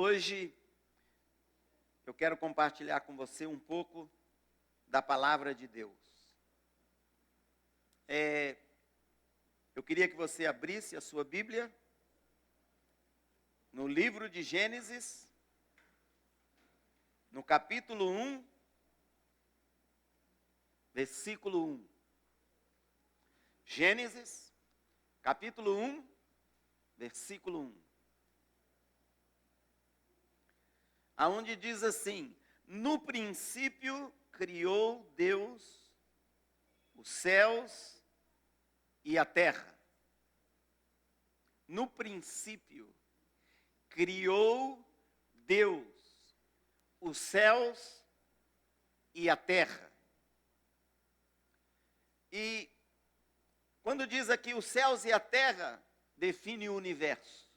Hoje eu quero compartilhar com você um pouco da palavra de Deus. Eu queria que você abrisse a sua Bíblia no livro de Gênesis, no capítulo 1, versículo 1. Gênesis, capítulo 1, versículo 1. Aonde diz assim: no princípio criou Deus os céus e a terra. No princípio criou Deus os céus e a terra. E quando diz aqui os céus e a terra, define o universo.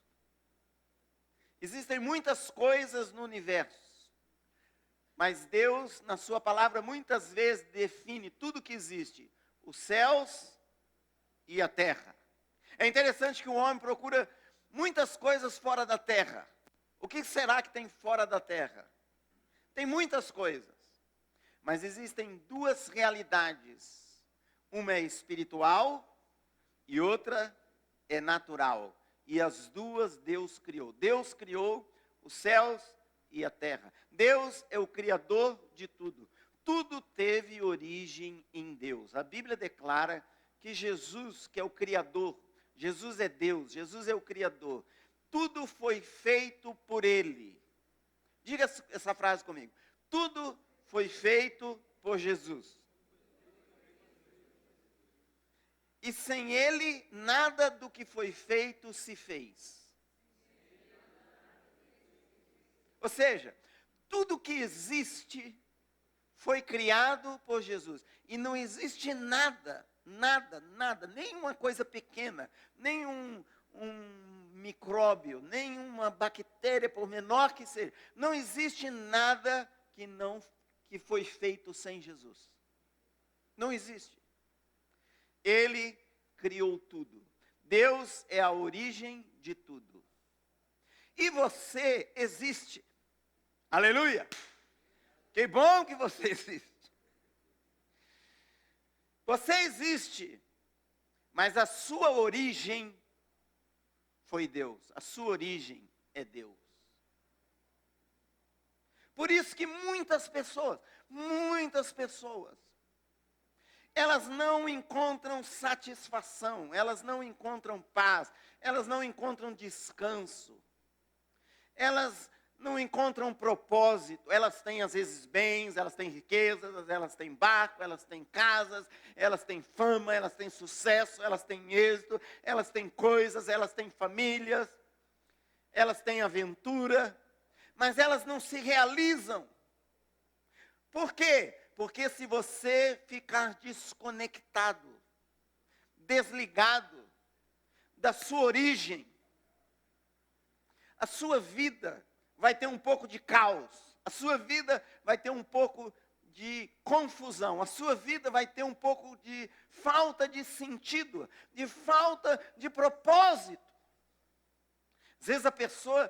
Existem muitas coisas no universo, mas Deus, na sua palavra, muitas vezes define tudo que existe, os céus e a terra. É interessante que o homem procura muitas coisas fora da terra. O que será que tem fora da terra? Tem muitas coisas, mas existem duas realidades. Uma é espiritual e outra é natural. E as duas Deus criou. Deus criou os céus e a terra. Deus é o criador de tudo. Tudo teve origem em Deus. A Bíblia declara que Jesus, que é o criador, Jesus é Deus, Jesus é o criador. Tudo foi feito por Ele. Diga essa frase comigo. Tudo foi feito por Jesus. E sem Ele, nada do que foi feito se fez. Ou seja, tudo que existe foi criado por Jesus. E não existe nada, nenhuma coisa pequena, nenhum micróbio, nenhuma bactéria, por menor que seja. Não existe nada que foi feito sem Jesus. Não existe. Ele criou tudo. Deus é a origem de tudo. E você existe. Aleluia! Que bom que você existe. Você existe, mas a sua origem foi Deus. A sua origem é Deus. Por isso que muitas pessoas, elas não encontram satisfação, elas não encontram paz, elas não encontram descanso, elas não encontram propósito. Elas têm às vezes bens, elas têm riquezas, elas têm barco, elas têm casas, elas têm fama, elas têm sucesso, elas têm êxito, elas têm coisas, elas têm famílias, elas têm aventura, mas elas não se realizam. Por quê? Porque se você ficar desconectado, desligado da sua origem, a sua vida vai ter um pouco de caos, a sua vida vai ter um pouco de confusão, a sua vida vai ter um pouco de falta de sentido, de falta de propósito. Às vezes a pessoa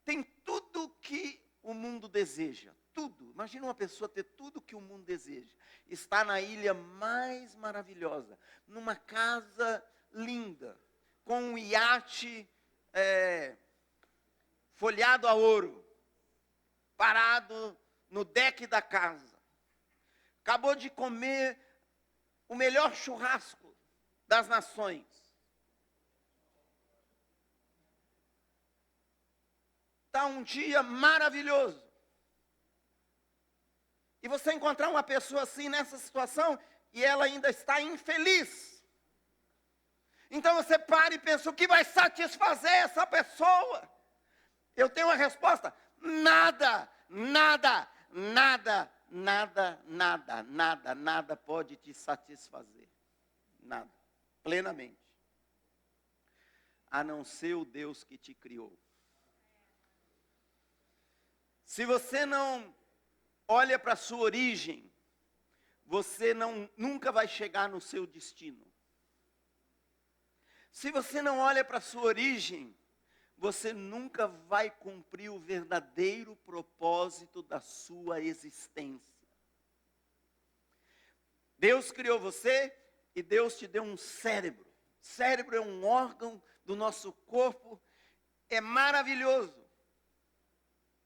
tem tudo que o mundo deseja. Tudo. Imagina uma pessoa ter tudo que o mundo deseja. Está na ilha mais maravilhosa, numa casa linda, com um iate folhado a ouro, parado no deck da casa. Acabou de comer o melhor churrasco das nações. Está um dia maravilhoso. E você encontrar uma pessoa assim nessa situação e ela ainda está infeliz. Então você para e pensa: o que vai satisfazer essa pessoa? Eu tenho uma resposta: nada pode te satisfazer. Nada, plenamente. A não ser o Deus que te criou. Se você não olha para a sua origem, você nunca vai chegar no seu destino. Se você não olha para a sua origem, você nunca vai cumprir o verdadeiro propósito da sua existência. Deus criou você e Deus te deu um cérebro. Cérebro é um órgão do nosso corpo, é maravilhoso.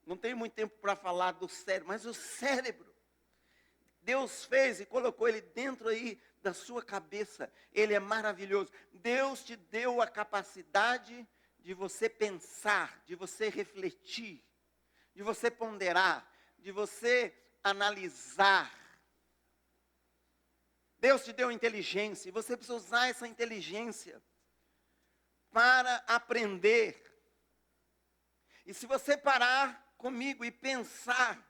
Não tenho muito tempo para falar do cérebro, mas o cérebro, Deus fez e colocou ele dentro aí da sua cabeça. Ele é maravilhoso. Deus te deu a capacidade de você pensar, de você refletir, de você ponderar, de você analisar. Deus te deu inteligência e você precisa usar essa inteligência para aprender. E se você parar comigo e pensar,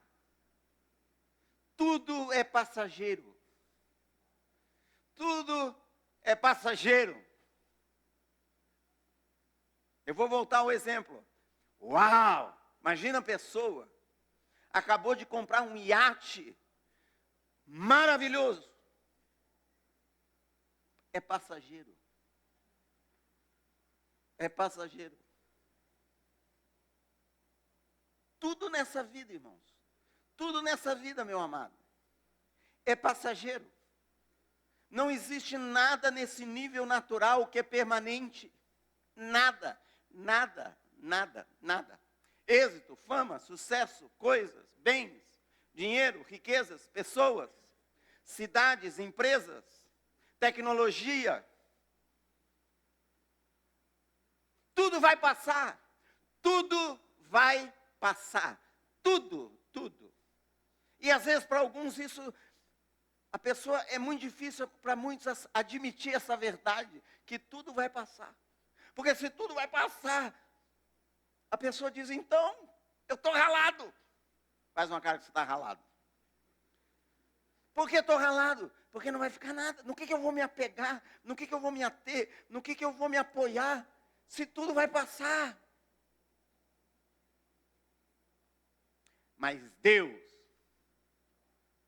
tudo é passageiro. Tudo é passageiro. Eu vou voltar ao exemplo. Uau! Imagina a pessoa, acabou de comprar um iate maravilhoso. É passageiro. É passageiro. Tudo nessa vida, irmãos. Tudo nessa vida, meu amado, é passageiro. Não existe nada nesse nível natural que é permanente. Nada, nada, nada, nada. Êxito, fama, sucesso, coisas, bens, dinheiro, riquezas, pessoas, cidades, empresas, tecnologia. Tudo vai passar. Tudo vai passar. Tudo, tudo. E às vezes para alguns isso, a pessoa é muito difícil para muitos admitir essa verdade, que tudo vai passar. Porque se tudo vai passar, a pessoa diz, então, eu estou ralado. Faz uma cara que você está ralado. Por que estou ralado? Porque não vai ficar nada. No que eu vou me apegar? No que eu vou me ater? No que eu vou me apoiar? Se tudo vai passar. Mas Deus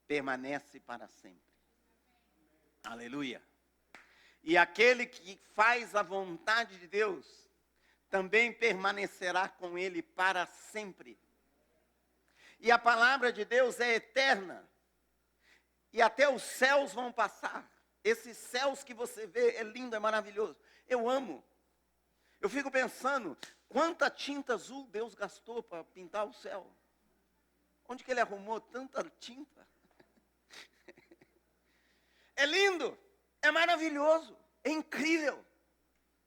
permanece para sempre. Aleluia. E aquele que faz a vontade de Deus, também permanecerá com ele para sempre. E a palavra de Deus é eterna. E até os céus vão passar. Esses céus que você vê, é lindo, é maravilhoso. Eu amo. Eu fico pensando, quanta tinta azul Deus gastou para pintar o céu. Onde que ele arrumou tanta tinta? É lindo, é maravilhoso, é incrível.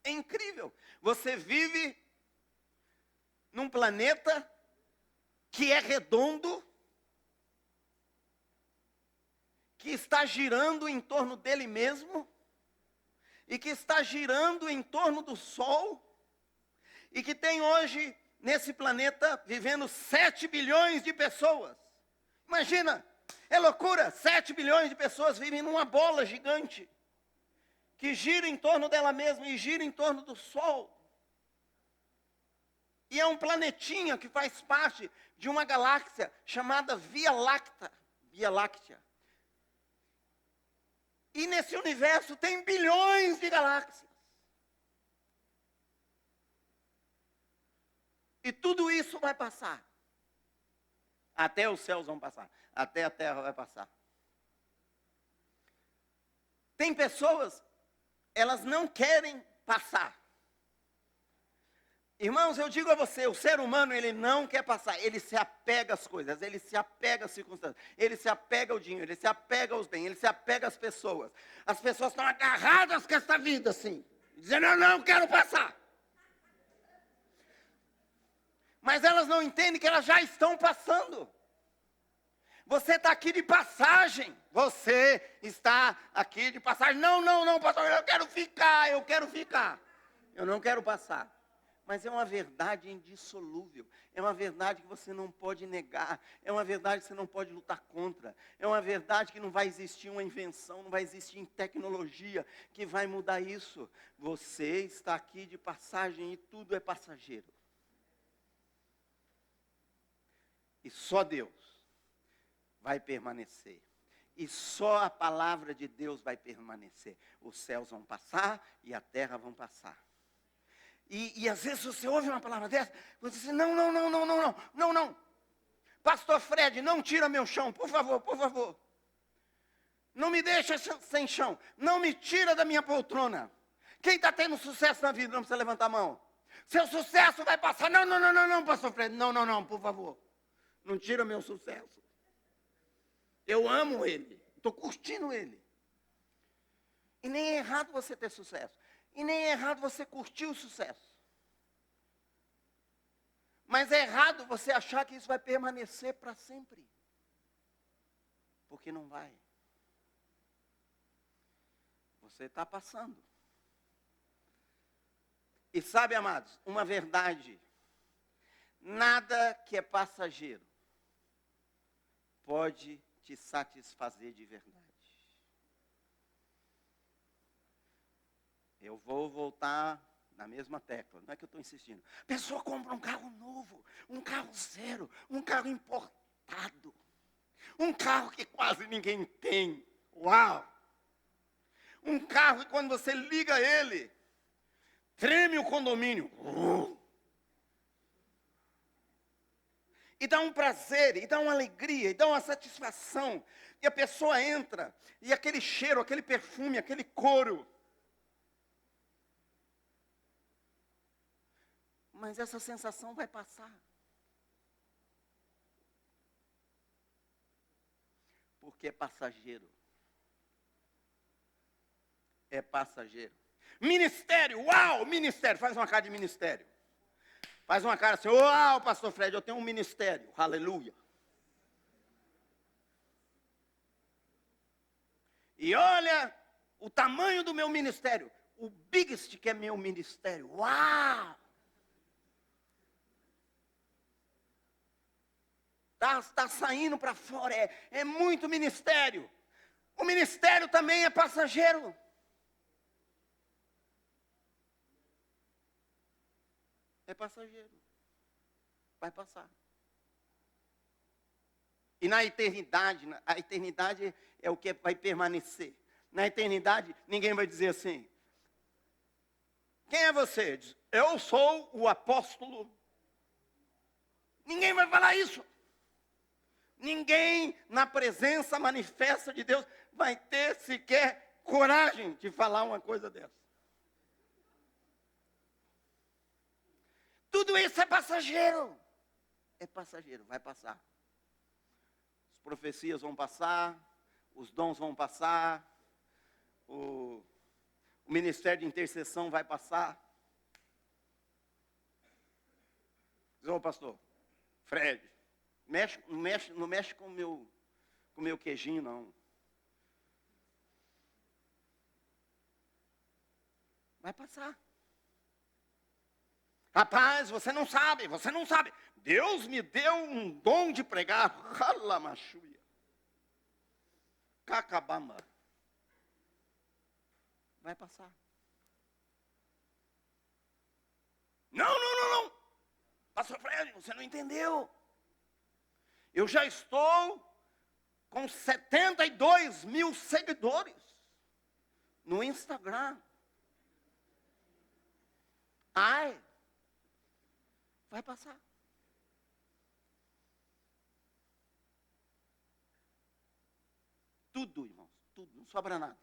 É incrível. Você vive num planeta que é redondo, que está girando em torno dele mesmo, e que está girando em torno do Sol, e que tem hoje, nesse planeta, vivendo 7 bilhões de pessoas. Imagina, é loucura, 7 bilhões de pessoas vivem numa bola gigante, que gira em torno dela mesma e gira em torno do Sol. E é um planetinha que faz parte de uma galáxia chamada Via Láctea. Via Láctea. E nesse universo tem bilhões de galáxias. E tudo isso vai passar. Até os céus vão passar. Até a terra vai passar. Tem pessoas, elas não querem passar. Irmãos, eu digo a você, o ser humano, ele não quer passar, ele se apega às coisas, ele se apega às circunstâncias, ele se apega ao dinheiro, ele se apega aos bens, ele se apega às pessoas. As pessoas estão agarradas com essa vida, assim, dizendo, eu não quero passar. Mas elas não entendem que elas já estão passando. Você está aqui de passagem, você está aqui de passagem. Não, pastor, eu quero ficar. Eu não quero passar. Mas é uma verdade indissolúvel, é uma verdade que você não pode negar, é uma verdade que você não pode lutar contra, é uma verdade que não vai existir uma invenção, não vai existir tecnologia que vai mudar isso. Você está aqui de passagem e tudo é passageiro. E só Deus vai permanecer. E só a palavra de Deus vai permanecer. Os céus vão passar e a terra vão passar. E às vezes você ouve uma palavra dessa, você diz, não. Pastor Fred, não tira meu chão, por favor, por favor. Não me deixa sem chão. Não me tira da minha poltrona. Quem está tendo sucesso na vida não precisa levantar a mão. Seu sucesso vai passar. Não, pastor Fred. Não, por favor. Não tira meu sucesso. Eu amo ele. Estou curtindo ele. E nem é errado você ter sucesso. E nem é errado você curtir o sucesso. Mas é errado você achar que isso vai permanecer para sempre. Porque não vai. Você está passando. E sabe, amados, uma verdade. Nada que é passageiro pode te satisfazer de verdade. Eu vou voltar na mesma tecla, não é que eu estou insistindo. A pessoa compra um carro novo, um carro zero, um carro importado. Um carro que quase ninguém tem. Uau! Um carro que quando você liga ele, treme o condomínio. E dá um prazer, e dá uma alegria, e dá uma satisfação. E a pessoa entra, e aquele cheiro, aquele perfume, aquele couro. Mas essa sensação vai passar. Porque é passageiro. É passageiro. Ministério, uau, ministério. Faz uma cara de ministério. Faz uma cara assim, uau, pastor Fred, eu tenho um ministério. Aleluia. E olha o tamanho do meu ministério. O biggest que é meu ministério. Uau. Está saindo para fora, é muito ministério. O ministério também é passageiro. É passageiro. Vai passar. E na eternidade, a eternidade é o que vai permanecer. Na eternidade, ninguém vai dizer assim, quem é você? Diz, eu sou o apóstolo. Ninguém vai falar isso. Ninguém na presença manifesta de Deus vai ter sequer coragem de falar uma coisa dessa. Tudo isso é passageiro. É passageiro, vai passar. As profecias vão passar, os dons vão passar, o ministério de intercessão vai passar. Diz, ô pastor, Fred, não mexe com o meu queijinho, não. Vai passar. Rapaz, você não sabe. Deus me deu um dom de pregar. Ralamachuia. Cacabamba. Vai passar. Não. Pastor Fred, você não entendeu. Eu já estou com 72 mil seguidores no Instagram. Ai, vai passar. Tudo, irmãos, tudo, não sobra nada.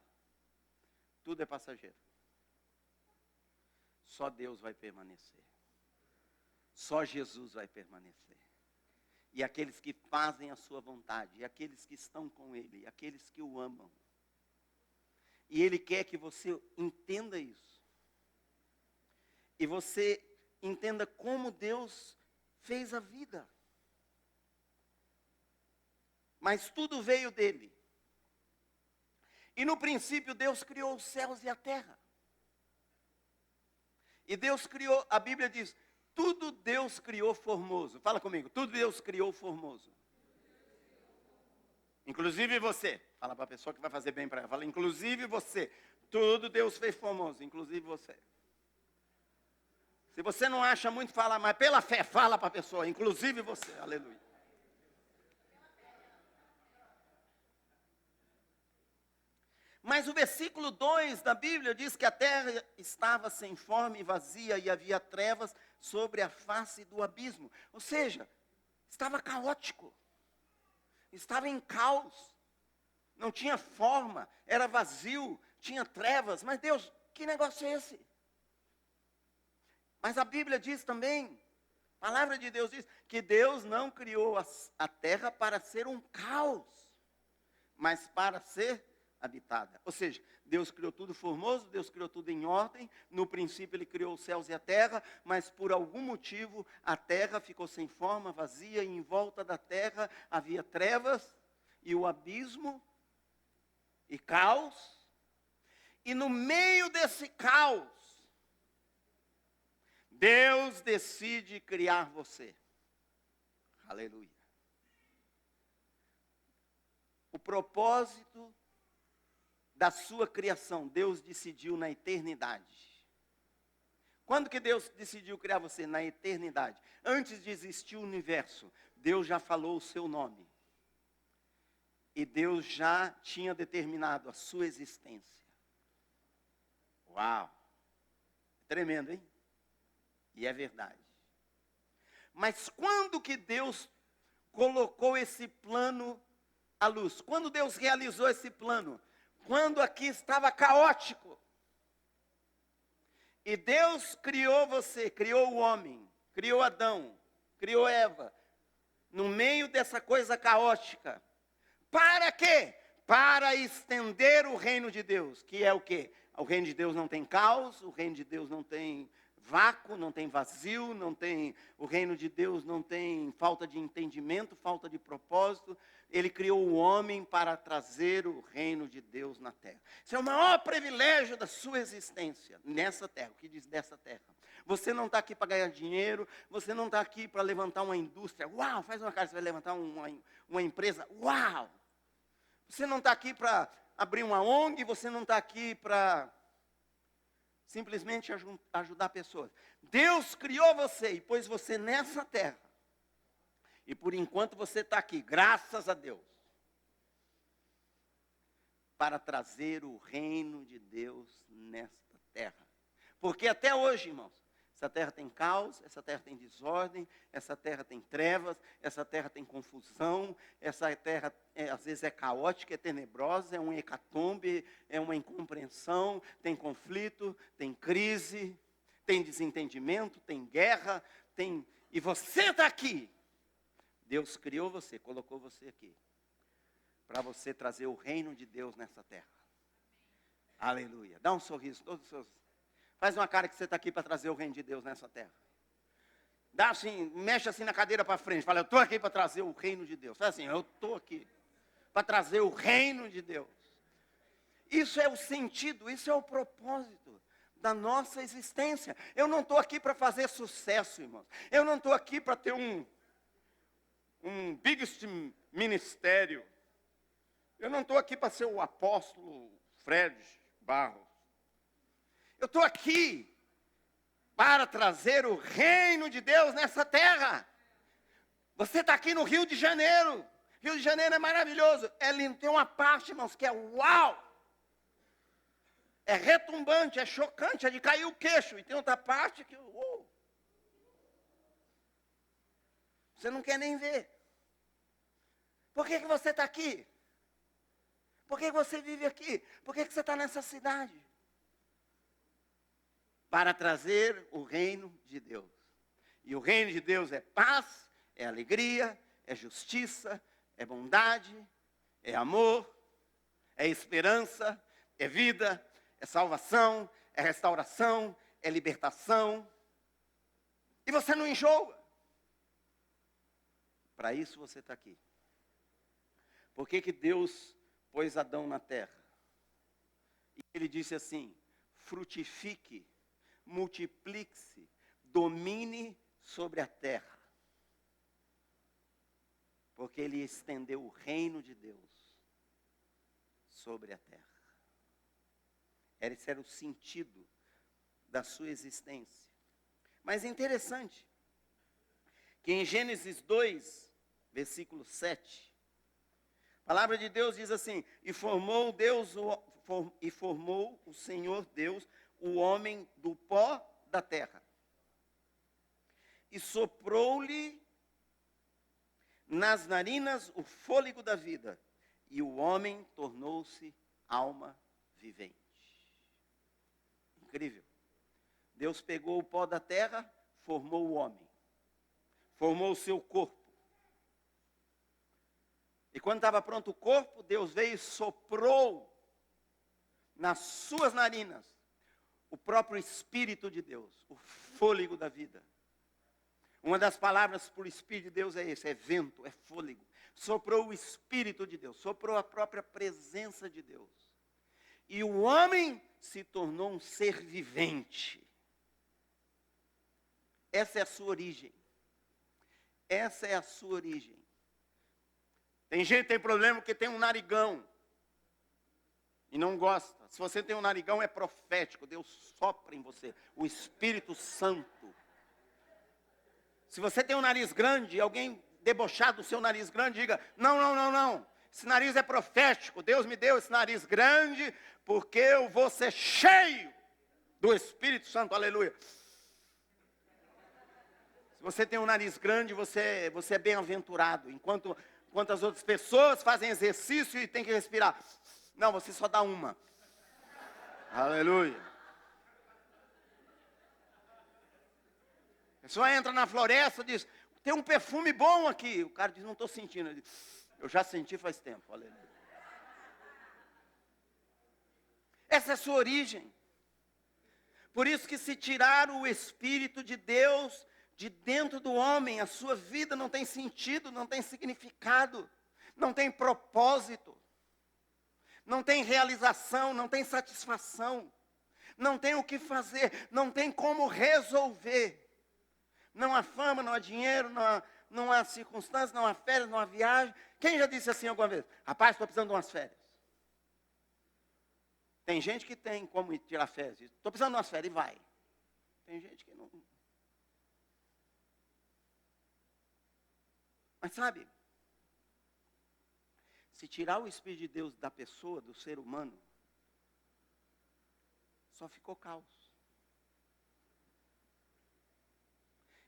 Tudo é passageiro. Só Deus vai permanecer. Só Jesus vai permanecer. E aqueles que fazem a sua vontade, e aqueles que estão com Ele, e aqueles que o amam. E Ele quer que você entenda isso. E você entenda como Deus fez a vida. Mas tudo veio dele. E no princípio Deus criou os céus e a terra. E Deus criou, a Bíblia diz, tudo Deus criou formoso. Fala comigo, tudo Deus criou formoso. Inclusive você. Fala para a pessoa que vai fazer bem para ela. Fala, inclusive você. Tudo Deus fez formoso, inclusive você. Se você não acha muito, fala, mas pela fé, fala para a pessoa, inclusive você. Aleluia. Mas o versículo 2 da Bíblia diz que a terra estava sem forma e vazia e havia trevas sobre a face do abismo. Ou seja, estava caótico, estava em caos, não tinha forma, era vazio, tinha trevas. Mas Deus, que negócio é esse? Mas a Bíblia diz também, a palavra de Deus diz, que Deus não criou a terra para ser um caos, mas para ser habitada. Ou seja, Deus criou tudo formoso, Deus criou tudo em ordem. No princípio Ele criou os céus e a terra, mas por algum motivo a terra ficou sem forma, vazia, e em volta da terra havia trevas e o abismo e caos. E no meio desse caos, Deus decide criar você. Aleluia. O propósito da sua criação, Deus decidiu na eternidade. Quando que Deus decidiu criar você? Na eternidade. Antes de existir o universo, Deus já falou o seu nome. E Deus já tinha determinado a sua existência. Uau! Tremendo, hein? E é verdade. Mas quando que Deus colocou esse plano à luz? Quando Deus realizou esse plano? Quando aqui estava caótico. E Deus criou você, criou o homem, criou Adão, criou Eva, no meio dessa coisa caótica. Para quê? Para estender o reino de Deus, que é o quê? O reino de Deus não tem caos, o reino de Deus não tem vácuo, não tem vazio, o reino de Deus não tem falta de entendimento, falta de propósito. Ele criou o homem para trazer o reino de Deus na terra. Isso é o maior privilégio da sua existência nessa terra. O que diz dessa terra? Você não está aqui para ganhar dinheiro, você não está aqui para levantar uma indústria. Uau, faz uma cara, você vai levantar uma empresa. Uau! Você não está aqui para abrir uma ONG, você não está aqui para simplesmente ajudar pessoas. Deus criou você e pôs você nessa terra. E por enquanto você está aqui, graças a Deus, para trazer o reino de Deus nesta terra. Porque até hoje, irmãos, essa terra tem caos, essa terra tem desordem, essa terra tem trevas, essa terra tem confusão, essa terra às vezes é caótica, é tenebrosa, é um hecatombe, é uma incompreensão, tem conflito, tem crise, tem desentendimento, tem guerra, e você está aqui. Deus criou você, colocou você aqui, para você trazer o reino de Deus nessa terra. Aleluia. Dá um sorriso, todos os seus. Faz uma cara que você está aqui para trazer o reino de Deus nessa terra. Dá assim, mexe assim na cadeira para frente. Fala, eu estou aqui para trazer o reino de Deus. Fala assim, eu estou aqui para trazer o reino de Deus. Isso é o sentido, isso é o propósito da nossa existência. Eu não estou aqui para fazer sucesso, irmãos. Eu não estou aqui para ter um biggest ministério. Eu não estou aqui para ser o apóstolo Fred Barros. Eu estou aqui para trazer o reino de Deus nessa terra. Você está aqui no Rio de Janeiro. Rio de Janeiro é maravilhoso. É lindo. Tem uma parte, irmãos, que é uau. É retumbante, é chocante, é de cair o queixo. E tem outra parte que você não quer nem ver. Por que você está aqui? Por que você vive aqui? Por que você está nessa cidade? Para trazer o reino de Deus. E o reino de Deus é paz, é alegria, é justiça, é bondade, é amor, é esperança, é vida, é salvação, é restauração, é libertação. E você não enjoa. Para isso você está aqui. Por que Deus pôs Adão na terra? E ele disse assim, frutifique, multiplique-se, domine sobre a terra. Porque ele estendeu o reino de Deus sobre a terra. Esse era o sentido da sua existência. Mas é interessante que em Gênesis 2, versículo 7, a palavra de Deus diz assim, e formou o Senhor Deus o homem do pó da terra. E soprou-lhe nas narinas o fôlego da vida, e o homem tornou-se alma vivente. Incrível. Deus pegou o pó da terra, formou o homem, formou o seu corpo. E quando estava pronto o corpo, Deus veio e soprou nas suas narinas o próprio Espírito de Deus, o fôlego da vida. Uma das palavras por Espírito de Deus é esse, é vento, é fôlego. Soprou o Espírito de Deus, soprou a própria presença de Deus. E o homem se tornou um ser vivente. Essa é a sua origem. Essa é a sua origem. Tem gente que tem problema porque tem um narigão e não gosta. Se você tem um narigão, é profético. Deus sopra em você o Espírito Santo. Se você tem um nariz grande, alguém debochar do seu nariz grande, diga, não. Esse nariz é profético. Deus me deu esse nariz grande porque eu vou ser cheio do Espírito Santo. Aleluia. Se você tem um nariz grande, você é bem-aventurado. Enquanto as outras pessoas fazem exercício e tem que respirar. Não, você só dá uma. Aleluia. A pessoa entra na floresta e diz, tem um perfume bom aqui. O cara diz, não estou sentindo. Ele diz, eu já senti faz tempo. Aleluia. Essa é a sua origem. Por isso que se tirar o Espírito de Deus de dentro do homem, a sua vida não tem sentido, não tem significado, não tem propósito, não tem realização, não tem satisfação, não tem o que fazer, não tem como resolver. Não há fama, não há dinheiro, não há circunstâncias, não há férias, não há viagem. Quem já disse assim alguma vez? Rapaz, estou precisando de umas férias. Tem gente que tem como tirar férias. Estou precisando de umas férias e vai. Tem gente que não. Mas sabe, se tirar o Espírito de Deus da pessoa, do ser humano, só ficou caos.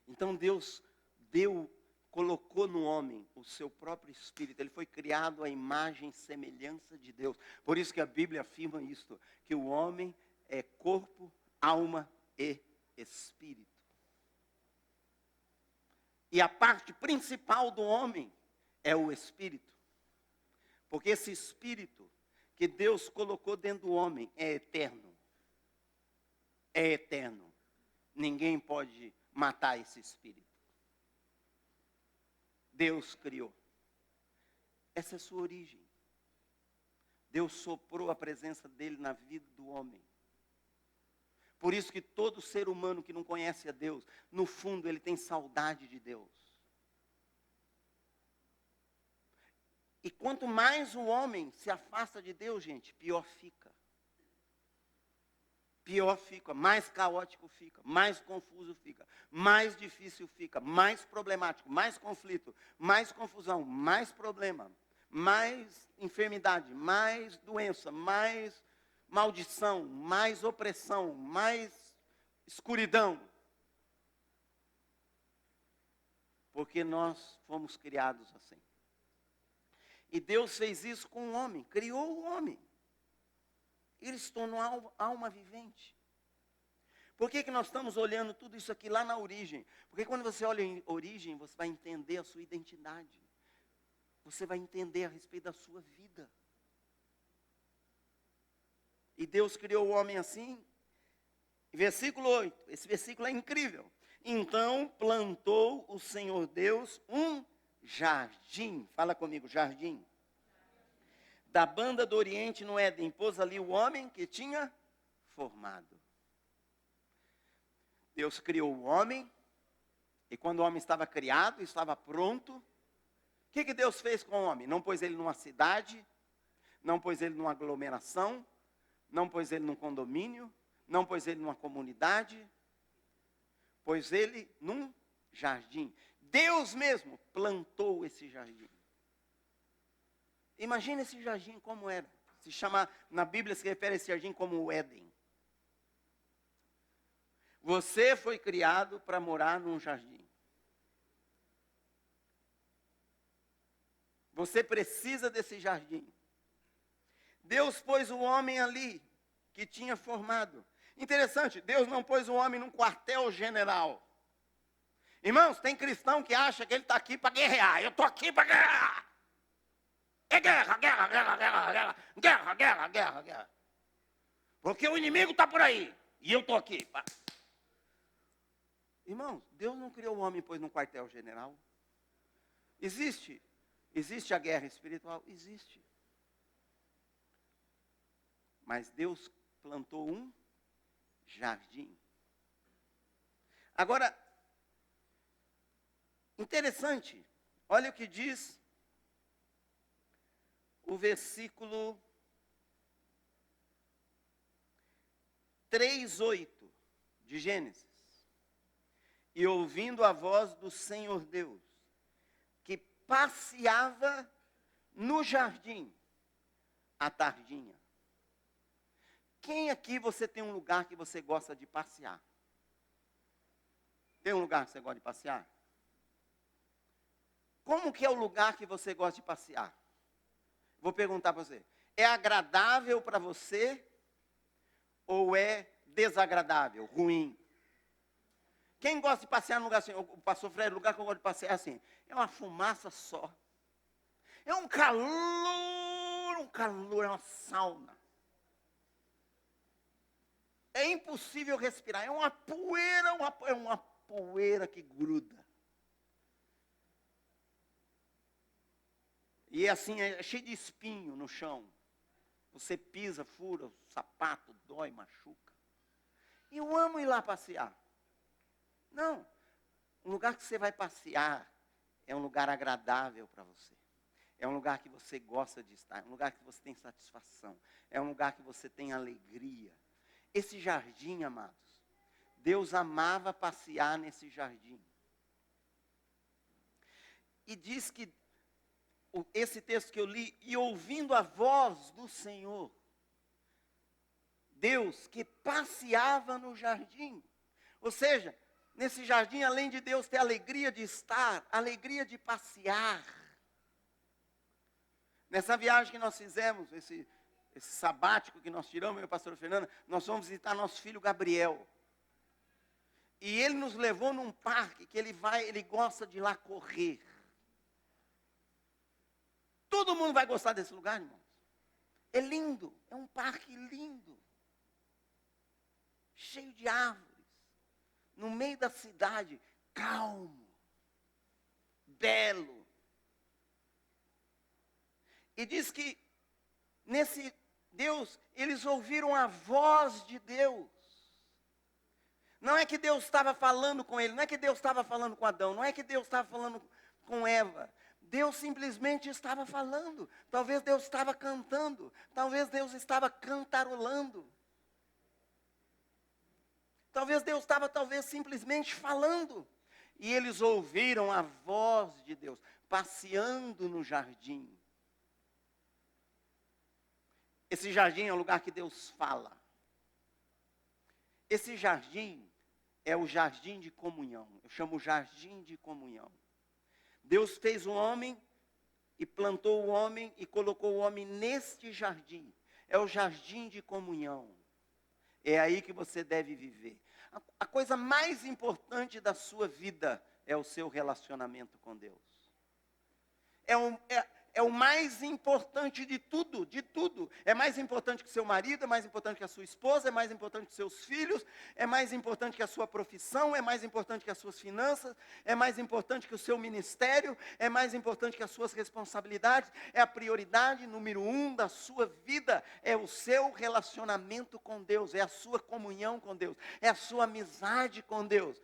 Então Deus colocou no homem o seu próprio Espírito. Ele foi criado à imagem e semelhança de Deus. Por isso que a Bíblia afirma isto, que o homem é corpo, alma e espírito. E a parte principal do homem é o Espírito. Porque esse Espírito que Deus colocou dentro do homem é eterno. É eterno. Ninguém pode matar esse Espírito. Deus criou. Essa é a sua origem. Deus soprou a presença dele na vida do homem. Por isso que todo ser humano que não conhece a Deus, no fundo ele tem saudade de Deus. E quanto mais o homem se afasta de Deus, gente, pior fica. Pior fica, mais caótico fica, mais confuso fica, mais difícil fica, mais problemático, mais conflito, mais confusão, mais problema, mais enfermidade, mais doença, mais maldição, mais opressão, mais escuridão. Porque nós fomos criados assim. E Deus fez isso com o homem, criou o homem. Ele se tornou alma vivente. Por que nós estamos olhando tudo isso aqui lá na origem? Porque quando você olha em origem, você vai entender a sua identidade. Você vai entender a respeito da sua vida. E Deus criou o homem assim. Versículo 8, esse versículo é incrível. Então plantou o Senhor Deus um jardim. Fala comigo, jardim. Da banda do Oriente no Éden, pôs ali o homem que tinha formado. Deus criou o homem, e quando o homem estava criado, estava pronto, o que Deus fez com o homem? Não pôs ele numa cidade, não pôs ele numa aglomeração, não pôs ele num condomínio, não pôs ele numa comunidade, pôs ele num jardim. Deus mesmo plantou esse jardim. Imagina esse jardim como era. Se chama, na Bíblia se refere a esse jardim como o Éden. Você foi criado para morar num jardim. Você precisa desse jardim. Deus pôs o homem ali, que tinha formado. Interessante, Deus não pôs o homem num quartel-general. Irmãos, tem cristão que acha que ele está aqui para guerrear. Eu estou aqui para guerrear. É guerra, guerra, guerra, guerra, guerra, guerra, guerra, guerra, guerra. Porque o inimigo está por aí. E eu estou aqui. Irmãos, Deus não criou o homem e pôs num quartel-general. Existe a guerra espiritual? Existe. Mas Deus plantou um jardim. Agora, interessante, olha o que diz o versículo 3:8 de Gênesis. E ouvindo a voz do Senhor Deus, que passeava no jardim à tardinha. Quem aqui você tem um lugar que você gosta de passear? Tem um lugar que você gosta de passear? Como que é o lugar que você gosta de passear? Vou perguntar para você. É agradável para você ou é desagradável, ruim? Quem gosta de passear num lugar assim? O pastor Fred, o lugar que eu gosto de passear é assim. É uma fumaça só. É um calor, é uma sauna. É impossível respirar. É uma poeira que gruda. E assim, é cheio de espinho no chão. Você pisa, fura, o sapato dói, machuca. E eu amo ir lá passear. Não, um lugar que você vai passear é um lugar agradável para você. É um lugar que você gosta de estar, é um lugar que você tem satisfação, é um lugar que você tem alegria. Esse jardim, amados, Deus amava passear nesse jardim. E diz que, esse texto que eu li, e ouvindo a voz do Senhor, Deus que passeava no jardim. Ou seja, nesse jardim, além de Deus ter alegria de estar, alegria de passear. Nessa viagem que nós fizemos, esse sabático que nós tiramos, eu e a pastora Fernanda, nós fomos visitar nosso filho Gabriel. E ele nos levou num parque que ele gosta de ir lá correr. Todo mundo vai gostar desse lugar, irmãos. É lindo, é um parque lindo. Cheio de árvores. No meio da cidade, calmo. Belo. E diz que nesse Deus, eles ouviram a voz de Deus. Não é que Deus estava falando com ele, não é que Deus estava falando com Adão, não é que Deus estava falando com Eva. Deus simplesmente estava falando. Talvez Deus estava cantando, talvez Deus estava cantarolando. Talvez Deus estava simplesmente falando. E eles ouviram a voz de Deus, passeando no jardim. Esse jardim é o lugar que Deus fala. Esse jardim é o jardim de comunhão. Eu chamo jardim de comunhão. Deus fez o homem e plantou o homem e colocou o homem neste jardim. É o jardim de comunhão. É aí que você deve viver. A coisa mais importante da sua vida é o seu relacionamento com Deus. É o mais importante de tudo, de tudo. É mais importante que seu marido, é mais importante que a sua esposa, é mais importante que seus filhos, é mais importante que a sua profissão, é mais importante que as suas finanças, é mais importante que o seu ministério, é mais importante que as suas responsabilidades. É a prioridade número 1 da sua vida, é o seu relacionamento com Deus, é a sua comunhão com Deus, é a sua amizade com Deus.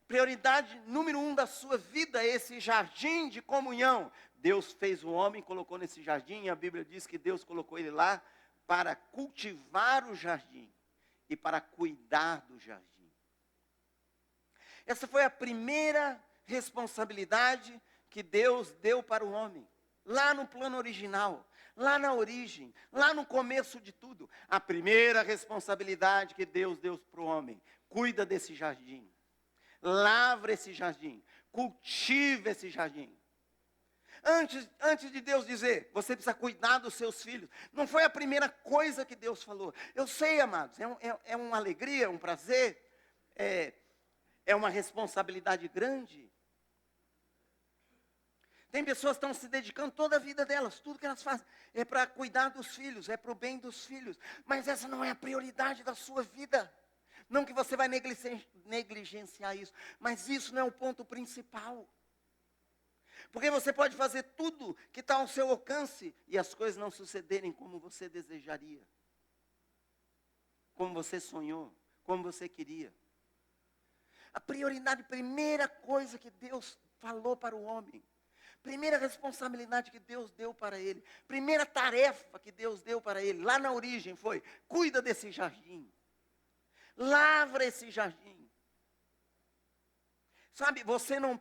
Prioridade número 1 da sua vida é esse jardim de comunhão. Deus fez o homem, colocou nesse jardim, e a Bíblia diz que Deus colocou ele lá para cultivar o jardim e para cuidar do jardim. Essa foi a primeira responsabilidade que Deus deu para o homem, lá no plano original. lá na origem, lá no começo de tudo. A primeira responsabilidade que Deus deu para o homem: cuida desse jardim, lavra esse jardim, cultiva esse jardim. Antes de Deus dizer, você precisa cuidar dos seus filhos, não foi a primeira coisa que Deus falou. Eu sei, amados, é uma alegria, um prazer, é uma responsabilidade grande. Tem pessoas que estão se dedicando toda a vida delas, tudo que elas fazem é para cuidar dos filhos, é para o bem dos filhos. Mas essa não é a prioridade da sua vida. Não que você vai negligenciar isso, mas isso não é o ponto principal. Porque você pode fazer tudo que está ao seu alcance e as coisas não sucederem como você desejaria, como você sonhou, como você queria. A prioridade, primeira coisa que Deus falou para o homem, primeira responsabilidade que Deus deu para ele, primeira tarefa que Deus deu para ele, lá na origem foi: cuida desse jardim, lavra esse jardim. Sabe, você não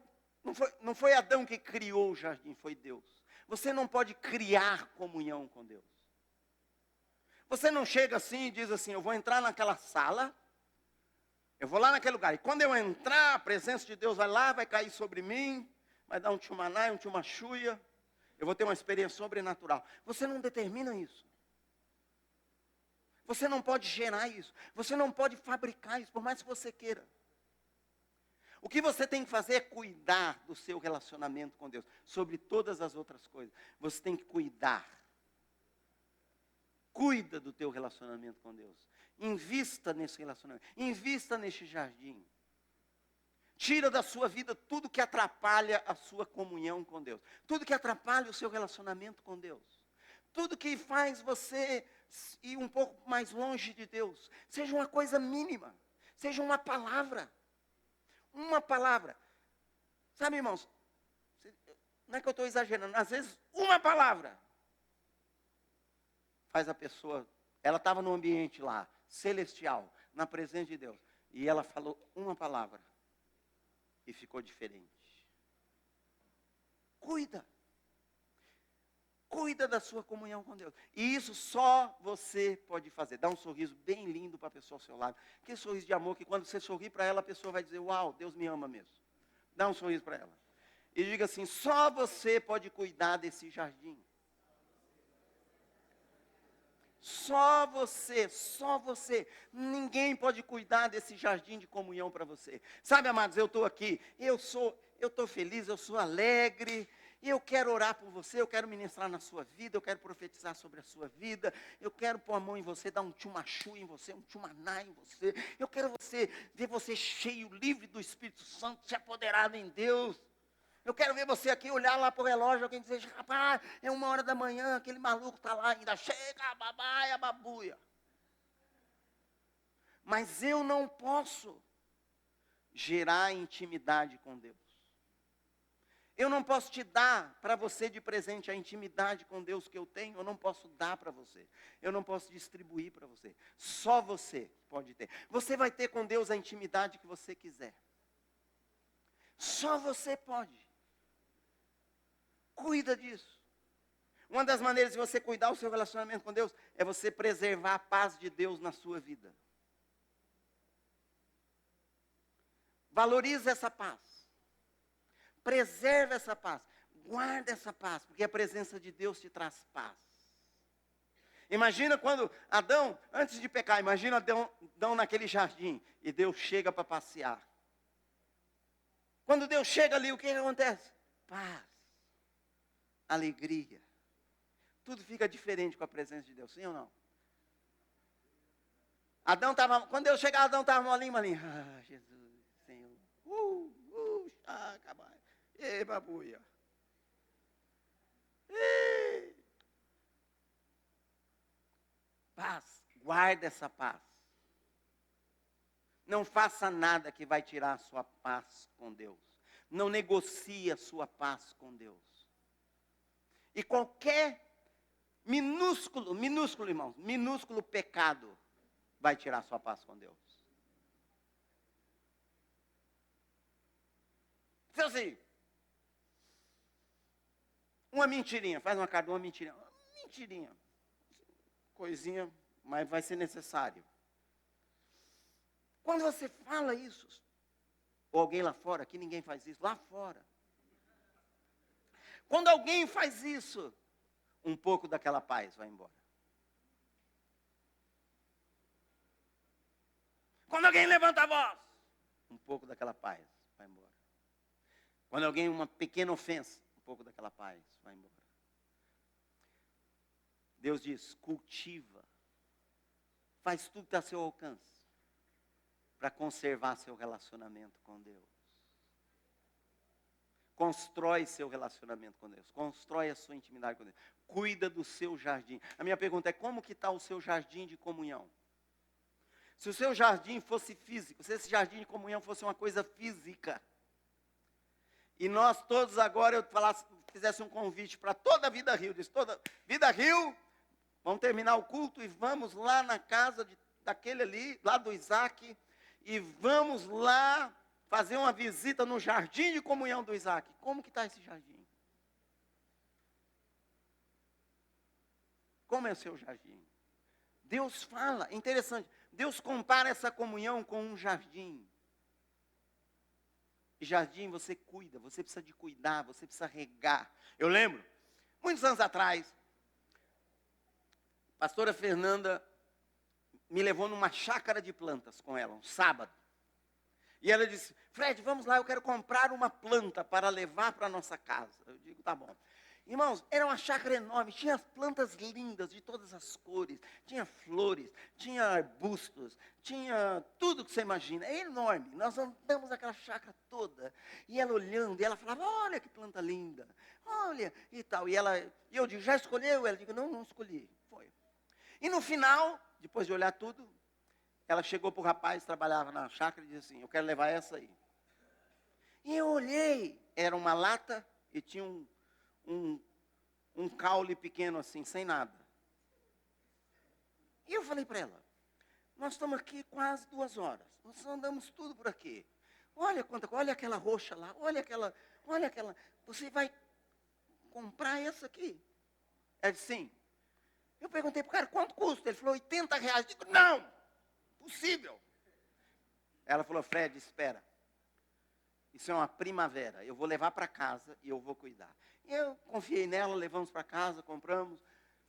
foi Adão que criou o jardim, foi Deus. Você não pode criar comunhão com Deus. Você não chega assim e diz assim: eu vou entrar naquela sala, eu vou lá naquele lugar, e quando eu entrar, a presença de Deus vai lá, vai cair sobre mim, vai dar um tchumanai, um tchumachuia, eu vou ter uma experiência sobrenatural. Você não determina isso. Você não pode gerar isso. Você não pode fabricar isso, por mais que você queira. O que você tem que fazer é cuidar do seu relacionamento com Deus, sobre todas as outras coisas. Você tem que cuidar. Cuida do teu relacionamento com Deus. Invista nesse relacionamento. Invista neste jardim. Tira da sua vida tudo que atrapalha a sua comunhão com Deus. Tudo que atrapalha o seu relacionamento com Deus. Tudo que faz você ir um pouco mais longe de Deus. Seja uma coisa mínima. Seja uma palavra. Uma palavra. Sabe, irmãos, não é que eu estou exagerando, às vezes uma palavra faz a pessoa, ela estava num ambiente lá, celestial, na presença de Deus, e ela falou uma palavra e ficou diferente. Cuida da sua comunhão com Deus. E isso só você pode fazer. Dá um sorriso bem lindo para a pessoa ao seu lado. Aquele sorriso de amor que quando você sorrir para ela, a pessoa vai dizer: uau, Deus me ama mesmo. Dá um sorriso para ela. E diga assim: só você pode cuidar desse jardim. Só você. Ninguém pode cuidar desse jardim de comunhão para você. Sabe, amados, eu estou aqui, eu estou feliz, eu sou alegre. E eu quero orar por você, eu quero ministrar na sua vida, eu quero profetizar sobre a sua vida, eu quero pôr a mão em você, dar um tchumachu em você, um tchumaná em você. Eu quero ver você cheio, livre do Espírito Santo, se apoderado em Deus. Eu quero ver você aqui olhar lá para o relógio, alguém dizer: rapaz, é 1h da manhã, aquele maluco está lá ainda, chega, babaia, babuia. Mas eu não posso gerar intimidade com Deus. Eu não posso te dar para você de presente a intimidade com Deus que eu tenho. Eu não posso dar para você. Eu não posso distribuir para você. Só você pode ter. Você vai ter com Deus a intimidade que você quiser. Só você pode. Cuida disso. Uma das maneiras de você cuidar do seu relacionamento com Deus é você preservar a paz de Deus na sua vida. Valorize essa paz. Preserve essa paz. Guarda essa paz, porque a presença de Deus te traz paz. Imagina quando Adão, antes de pecar, imagina Adão naquele jardim e Deus chega para passear. Quando Deus chega ali, o que acontece? Paz, alegria. Tudo fica diferente com a presença de Deus, sim ou não? Quando Deus chegava, Adão estava molinho. Ah, Jesus, Senhor. Acabar. Ei, babuia. Ei. Paz, guarda essa paz. Não faça nada que vai tirar a sua paz com Deus. Não negocie a sua paz com Deus. E qualquer minúsculo, irmãos, minúsculo pecado vai tirar a sua paz com Deus. Então assim, uma mentirinha, faz uma cara de uma mentirinha. Uma Mentirinha. Coisinha, mas vai ser necessário. Quando você fala isso, ou alguém lá fora, aqui ninguém faz isso, lá fora. Quando alguém faz isso, um pouco daquela paz vai embora. Quando alguém levanta a voz, um pouco daquela paz vai embora. Quando alguém, uma pequena ofensa, um pouco daquela paz vai embora. Deus diz, cultiva, faz tudo que está a seu alcance, para conservar seu relacionamento com Deus. Constrói seu relacionamento com Deus. Constrói a sua intimidade com Deus. Cuida do seu jardim. A minha pergunta é, como que está o seu jardim de comunhão? Se o seu jardim fosse físico, se esse jardim de comunhão fosse uma coisa física, e nós todos agora, eu fizesse um convite para toda a Vida Rio, disse, toda Vida Rio, vamos terminar o culto e vamos lá na casa daquele ali, lá do Isaac, e vamos lá fazer uma visita no jardim de comunhão do Isaac. Como que está esse jardim? Como é o seu jardim? Deus fala, interessante, Deus compara essa comunhão com um jardim. E jardim você cuida, você precisa de cuidar, você precisa regar. Eu lembro, muitos anos atrás, a pastora Fernanda me levou numa chácara de plantas com ela, um sábado. E ela disse, Fred, vamos lá, eu quero comprar uma planta para levar para a nossa casa. Eu digo, tá bom. Irmãos, era uma chácara enorme, tinha plantas lindas de todas as cores, tinha flores, tinha arbustos, tinha tudo que você imagina, é enorme. Nós andamos aquela chácara toda, e ela olhando, e ela falava, olha que planta linda, olha, e tal. E eu digo, já escolheu? Ela digo, não escolhi, foi. E no final, depois de olhar tudo, ela chegou para o rapaz que trabalhava na chácara e disse assim, eu quero levar essa aí. E eu olhei, era uma lata e tinha um caule pequeno assim, sem nada. E eu falei para ela, nós estamos aqui quase 2 horas, nós andamos tudo por aqui. Olha aquela roxa lá, olha aquela, você vai comprar essa aqui? Ela disse, sim. Eu perguntei para o cara, quanto custa? Ele falou, R$80. Eu digo, não, possível. Ela falou, Fred, espera. Isso é uma primavera, eu vou levar para casa e eu vou cuidar. E eu confiei nela, levamos para casa, compramos.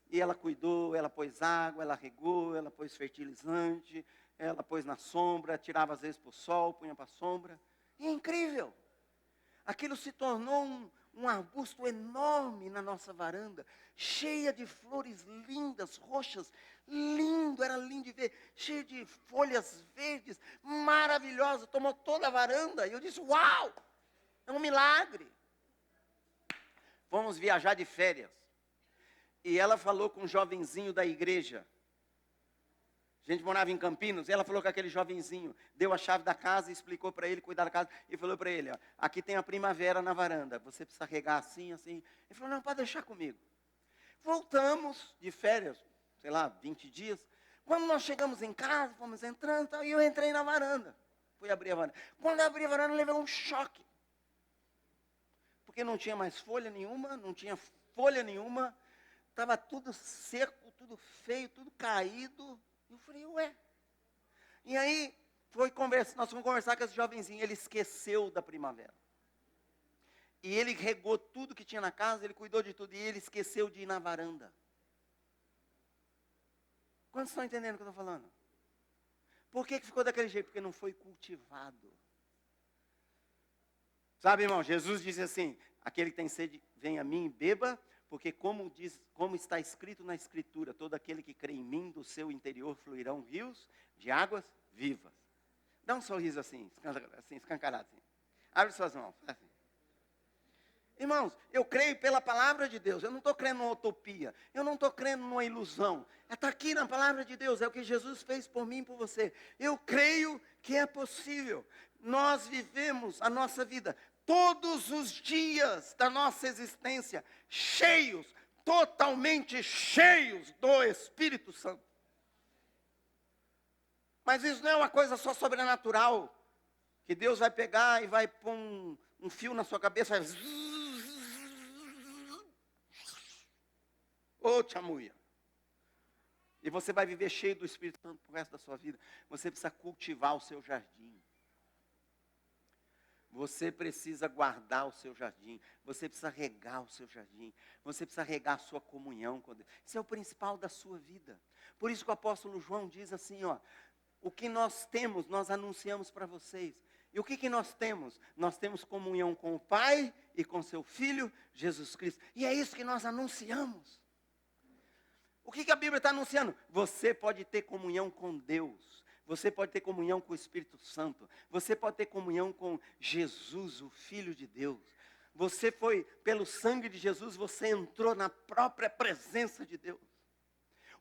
E ela cuidou, ela pôs água, ela regou, ela pôs fertilizante, ela pôs na sombra, tirava às vezes para o sol, punha para a sombra. E é incrível. Aquilo se tornou um arbusto enorme na nossa varanda, cheia de flores lindas, roxas, lindo, era lindo de ver, cheio de folhas verdes, maravilhosa, tomou toda a varanda, e eu disse, uau, é um milagre. Fomos viajar de férias, e ela falou com um jovenzinho da igreja, a gente morava em Campinas, e ela falou com aquele jovenzinho, deu a chave da casa, explicou para ele cuidar da casa, e falou para ele, ó, aqui tem a primavera na varanda, você precisa regar assim, assim. Ele falou, não, pode deixar comigo. Voltamos de férias, sei lá, 20 dias. Quando nós chegamos em casa, fomos entrando, e eu entrei na varanda. Fui abrir a varanda. Quando eu abri a varanda, eu levei um choque. Porque não tinha mais folha nenhuma, estava tudo seco, tudo feio, tudo caído. Eu falei, ué. E aí, nós fomos conversar com esse jovenzinho, ele esqueceu da primavera. E ele regou tudo que tinha na casa, ele cuidou de tudo, e ele esqueceu de ir na varanda. Quantos estão entendendo o que eu estou falando? Por que ficou daquele jeito? Porque não foi cultivado. Sabe, irmão, Jesus disse assim, aquele que tem sede, vem a mim e beba, porque como está escrito na Escritura, todo aquele que crê em mim, do seu interior fluirão rios de águas vivas. Dá um sorriso assim, escancarado assim. Abre suas mãos, assim. Irmãos, eu creio pela palavra de Deus, eu não estou crendo numa utopia, eu não estou crendo numa ilusão. Está aqui na palavra de Deus, é o que Jesus fez por mim e por você. Eu creio que é possível. Nós vivemos a nossa vida todos os dias da nossa existência, cheios, totalmente cheios do Espírito Santo. Mas isso não é uma coisa só sobrenatural, que Deus vai pegar e vai pôr um fio na sua cabeça, vai... Ô, tchamuia. E você vai viver cheio do Espírito Santo pro resto da sua vida. Você precisa cultivar o seu jardim. Você precisa guardar o seu jardim. Você precisa regar o seu jardim. Você precisa regar a sua comunhão com Deus. Isso é o principal da sua vida. Por isso que o apóstolo João diz assim, ó. O que nós temos, nós anunciamos para vocês. E o que nós temos? Nós temos comunhão com o Pai e com seu Filho, Jesus Cristo. E é isso que nós anunciamos. O que a Bíblia está anunciando? Você pode ter comunhão com Deus. Você pode ter comunhão com o Espírito Santo. Você pode ter comunhão com Jesus, o Filho de Deus. Você foi, pelo sangue de Jesus, você entrou na própria presença de Deus.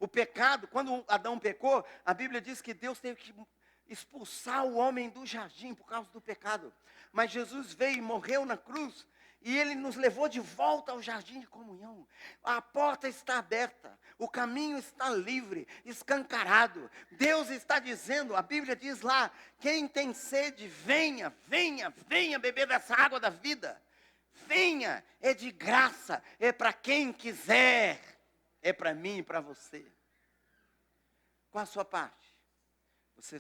O pecado, quando Adão pecou, a Bíblia diz que Deus teve que expulsar o homem do jardim por causa do pecado. Mas Jesus veio e morreu na cruz. E Ele nos levou de volta ao jardim de comunhão. A porta está aberta, o caminho está livre, escancarado. Deus está dizendo, a Bíblia diz lá, quem tem sede, venha, venha, venha beber dessa água da vida. Venha, é de graça, é para quem quiser, é para mim e para você. Qual a sua parte?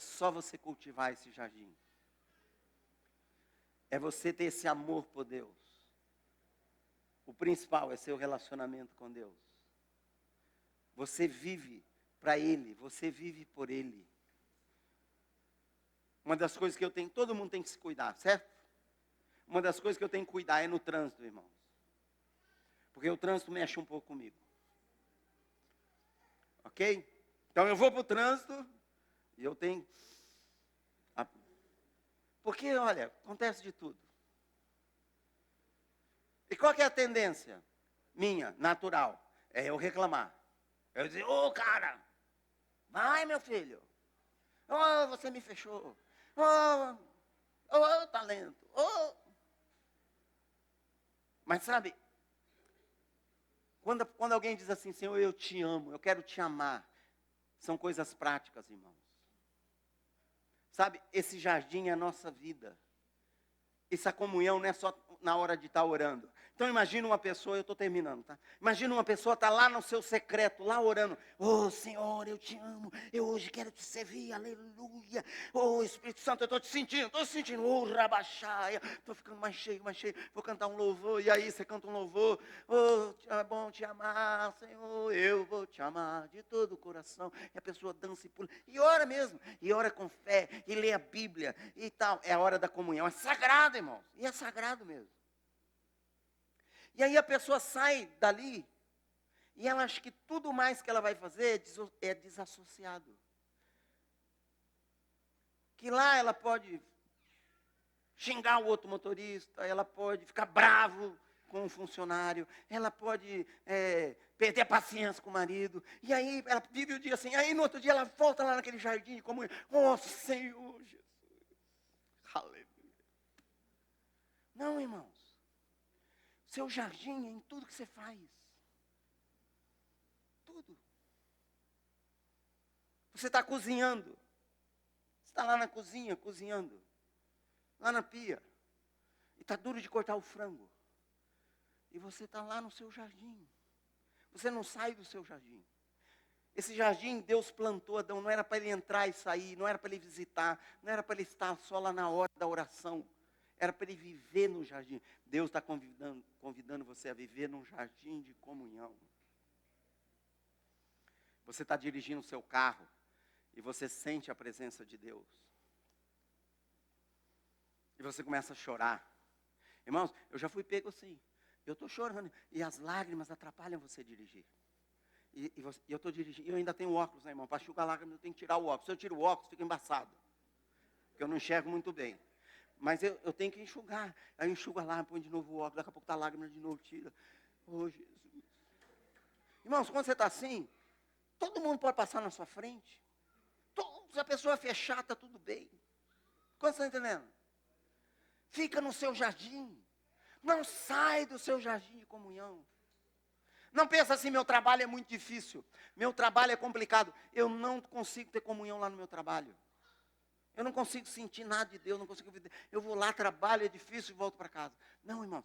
Só você cultivar esse jardim. É você ter esse amor por Deus. O principal é seu relacionamento com Deus. Você vive para Ele, você vive por Ele. Uma das coisas que eu tenho, todo mundo tem que se cuidar, certo? Uma das coisas que eu tenho que cuidar é no trânsito, irmãos. Porque o trânsito mexe um pouco comigo. Ok? Então eu vou para o trânsito e eu tenho... Porque, olha, acontece de tudo. E qual que é a tendência minha, natural? É eu reclamar. Eu dizer, ô cara, vai meu filho. Ô, você me fechou. Ô, talento. Ô. Mas sabe, quando alguém diz assim, Senhor, eu te amo, eu quero te amar, são coisas práticas, irmãos. Sabe, esse jardim é a nossa vida. Essa comunhão não é só na hora de estar orando. Então imagina uma pessoa, eu estou terminando, tá? Imagina uma pessoa está lá no seu secreto, lá orando. Oh Senhor, eu te amo, eu hoje quero te servir, aleluia. Oh Espírito Santo, eu estou te sentindo. Oh Rabaxaia, estou ficando mais cheio. Vou cantar um louvor, e aí você canta um louvor. Oh, é bom te amar, Senhor, eu vou te amar de todo o coração. E a pessoa dança e pula, e ora mesmo, e ora com fé, e lê a Bíblia, e tal. É a hora da comunhão, é sagrado, irmãos, e é sagrado mesmo. E aí a pessoa sai dali, e ela acha que tudo mais que ela vai fazer é desassociado. Que lá ela pode xingar o outro motorista, ela pode ficar bravo com o funcionário, ela pode perder a paciência com o marido, e aí ela vive o dia assim, aí no outro dia ela volta lá naquele jardim de comunhão, oh Senhor Jesus, aleluia. Não, irmãos. Seu jardim é em tudo que você faz. Tudo. Você está cozinhando. Você está lá na cozinha, cozinhando. Lá na pia. E está duro de cortar o frango. E você está lá no seu jardim. Você não sai do seu jardim. Esse jardim Deus plantou Adão. Não era para ele entrar e sair. Não era para ele visitar. Não era para ele estar só lá na hora da oração. Era para ele viver no jardim. Deus está convidando você a viver num jardim de comunhão. Você está dirigindo o seu carro e você sente a presença de Deus. E você começa a chorar. Irmãos, eu já fui pego assim. Eu estou chorando e as lágrimas atrapalham você dirigir. E eu estou dirigindo. Eu ainda tenho óculos, né, irmão? Para enxugar a lágrima eu tenho que tirar o óculos. Se eu tiro o óculos, fica embaçado. Porque eu não enxergo muito bem. Mas eu tenho que enxugar. Aí eu enxugo a lágrima, põe de novo o óculos. Daqui a pouco está a lágrima de novo, tira. Oh, Jesus. Irmãos, quando você está assim, todo mundo pode passar na sua frente. Se a pessoa fechar, está tudo bem. Quando você está entendendo? Fica no seu jardim. Não sai do seu jardim de comunhão. Não pensa assim, meu trabalho é muito difícil. Meu trabalho é complicado. Eu não consigo ter comunhão lá no meu trabalho. Eu não consigo sentir nada de Deus, não consigo viver. Eu vou lá, trabalho, é difícil e volto para casa. Não, irmãos.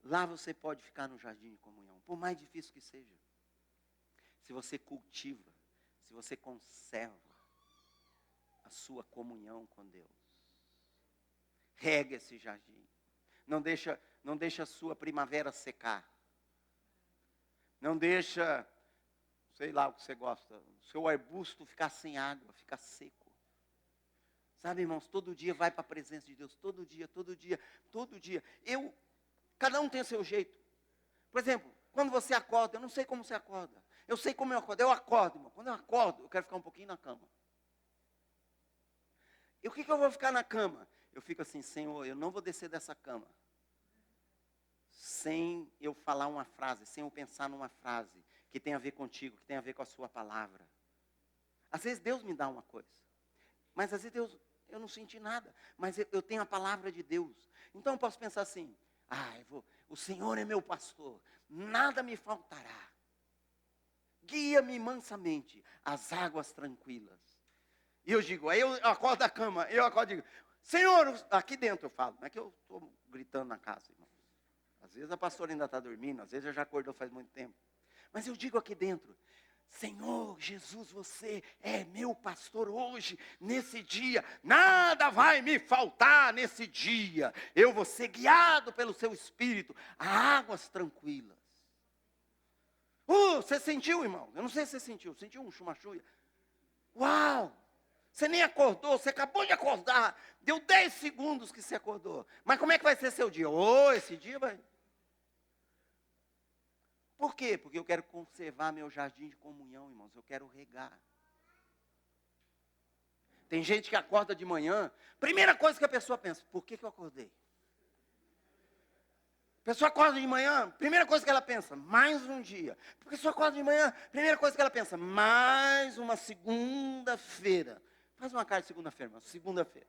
Lá você pode ficar no jardim de comunhão, por mais difícil que seja. se você cultiva, se você conserva a sua comunhão com Deus. Rega esse jardim. Não deixa a sua primavera secar. Não deixa, sei lá o que você gosta, o seu arbusto ficar sem água, ficar seco. Sabe, irmãos, todo dia vai para a presença de Deus, todo dia. Cada um tem o seu jeito. Por exemplo, quando você acorda, eu não sei como você acorda. Eu sei como eu acordo. Eu acordo, irmão. Quando eu acordo, eu quero ficar um pouquinho na cama. E o que eu vou ficar na cama? Eu fico assim, Senhor, eu não vou descer dessa cama sem eu falar uma frase, sem eu pensar numa frase que tem a ver contigo, que tem a ver com a sua palavra. Às vezes Deus me dá uma coisa, mas às vezes eu não senti nada, mas eu tenho a palavra de Deus. Então eu posso pensar assim, o Senhor é meu pastor, nada me faltará. Guia-me mansamente às águas tranquilas. E eu digo, aí eu acordo da cama, eu acordo e digo, Senhor, aqui dentro eu falo, não é que eu estou gritando na casa, irmão. Às vezes a pastora ainda está dormindo, às vezes eu já acordou faz muito tempo. Mas eu digo aqui dentro, Senhor Jesus, você é meu pastor hoje, nesse dia, nada vai me faltar nesse dia. Eu vou ser guiado pelo seu Espírito a águas tranquilas. Você sentiu, irmão? Eu não sei se você sentiu um chumachuia? Uau! Você nem acordou, você acabou de acordar. Deu 10 segundos que você acordou. Mas como é que vai ser seu dia? Esse dia vai... Por quê? Porque eu quero conservar meu jardim de comunhão, irmãos. Eu quero regar. Tem gente que acorda de manhã, primeira coisa que a pessoa pensa, por que eu acordei? A pessoa acorda de manhã, primeira coisa que ela pensa, mais um dia. A pessoa acorda de manhã, primeira coisa que ela pensa, mais uma segunda-feira. Faz uma cara de segunda-feira, irmão, segunda-feira.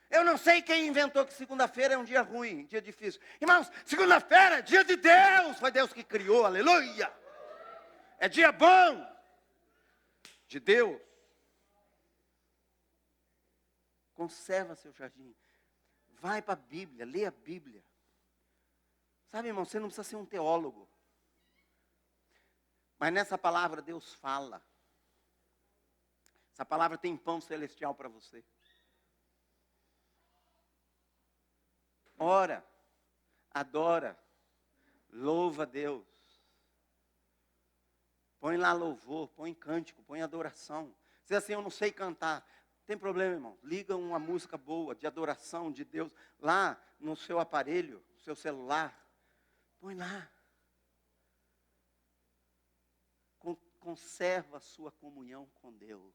Eu não sei quem inventou que segunda-feira é um dia ruim, dia difícil. Irmãos, segunda-feira é dia de Deus, foi Deus que criou, aleluia. É dia bom de Deus. Conserva seu jardim. Vai para a Bíblia, lê a Bíblia. Sabe, irmão, você não precisa ser um teólogo. Mas nessa palavra Deus fala. Essa palavra tem pão celestial para você. Ora, adora, louva a Deus. Põe lá louvor, põe cântico, põe adoração. Se assim, eu não sei cantar, não tem problema, irmão. Liga uma música boa, de adoração de Deus, lá no seu aparelho, no seu celular. Põe lá. Conserva a sua comunhão com Deus.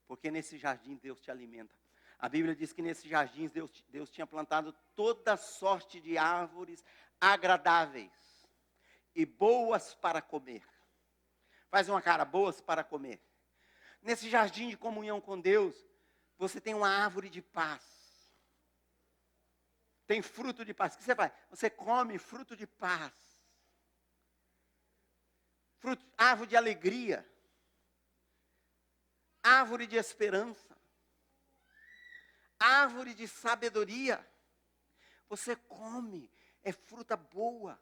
Porque nesse jardim Deus te alimenta. A Bíblia diz que nesse jardim Deus tinha plantado toda sorte de árvores agradáveis e boas para comer. Faz uma cara, boas para comer. Nesse jardim de comunhão com Deus, você tem uma árvore de paz. Tem fruto de paz. O que você faz? Você come fruto de paz. Árvore de alegria. Árvore de esperança. Árvore de sabedoria. Você come, é fruta boa.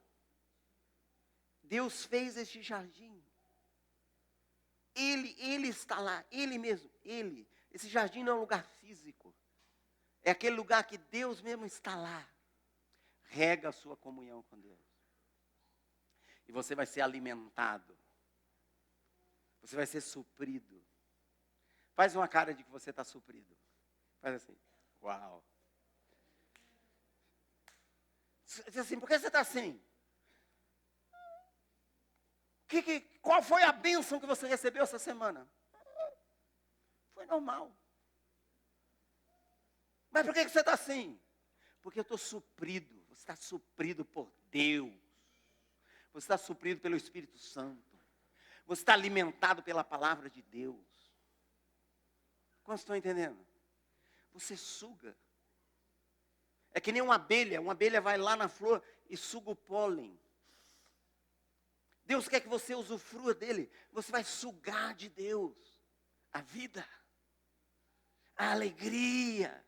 Deus fez este jardim. Ele está lá, Ele mesmo, Ele. Esse jardim não é um lugar físico. É aquele lugar que Deus mesmo está lá. Rega a sua comunhão com Deus. E você vai ser alimentado. Você vai ser suprido. Faz uma cara de que você está suprido. Faz assim, uau. Diz assim, por que você está assim? Qual foi a bênção que você recebeu essa semana? Foi normal. Mas por que você está assim? Porque eu estou suprido. Você está suprido por Deus. Você está suprido pelo Espírito Santo. Você está alimentado pela palavra de Deus. Quantos estão entendendo? Você suga. É que nem uma abelha vai lá na flor e suga o pólen. Deus quer que você usufrua dele. Você vai sugar de Deus a vida, a alegria.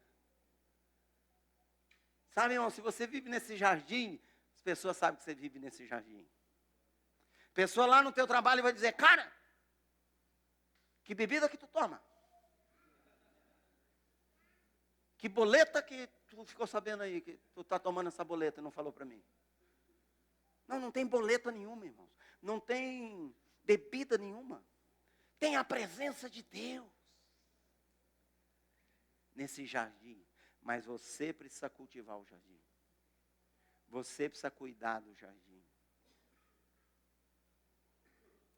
Sabe, irmão, se você vive nesse jardim, as pessoas sabem que você vive nesse jardim. Pessoa lá no teu trabalho vai dizer, cara, que bebida que tu toma? Que boleta que tu ficou sabendo aí, que tu está tomando essa boleta e não falou para mim? Não, não tem boleta nenhuma, irmãos. Não tem bebida nenhuma. Tem a presença de Deus nesse jardim. Mas você precisa cultivar o jardim. Você precisa cuidar do jardim.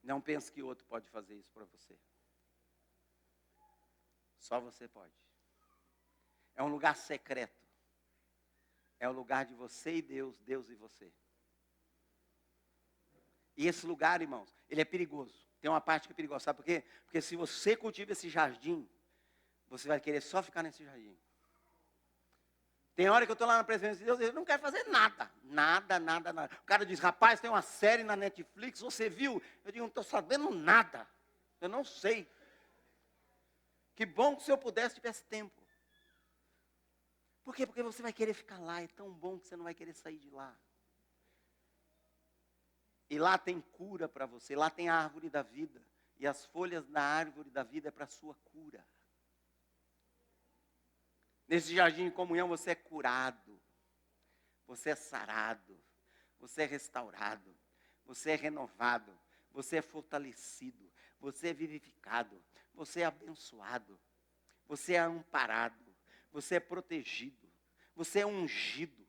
Não pense que outro pode fazer isso para você. Só você pode. É um lugar secreto. É o lugar de você e Deus, Deus e você. E esse lugar, irmãos, ele é perigoso. Tem uma parte que é perigosa. Sabe por quê? Porque se você cultiva esse jardim, você vai querer só ficar nesse jardim. Tem hora que eu estou lá na presença de Deus e eu não quero fazer nada. Nada. O cara diz, rapaz, tem uma série na Netflix, você viu? Eu digo, não estou sabendo nada. Eu não sei. Que bom que se eu pudesse, tivesse tempo. Por quê? Porque você vai querer ficar lá. É tão bom que você não vai querer sair de lá. E lá tem cura para você. Lá tem a árvore da vida. E as folhas da árvore da vida é para a sua cura. Nesse jardim de comunhão você é curado. Você é sarado. Você é restaurado. Você é renovado. Você é fortalecido. Você é vivificado. Você é abençoado. Você é amparado. Você é protegido. Você é ungido.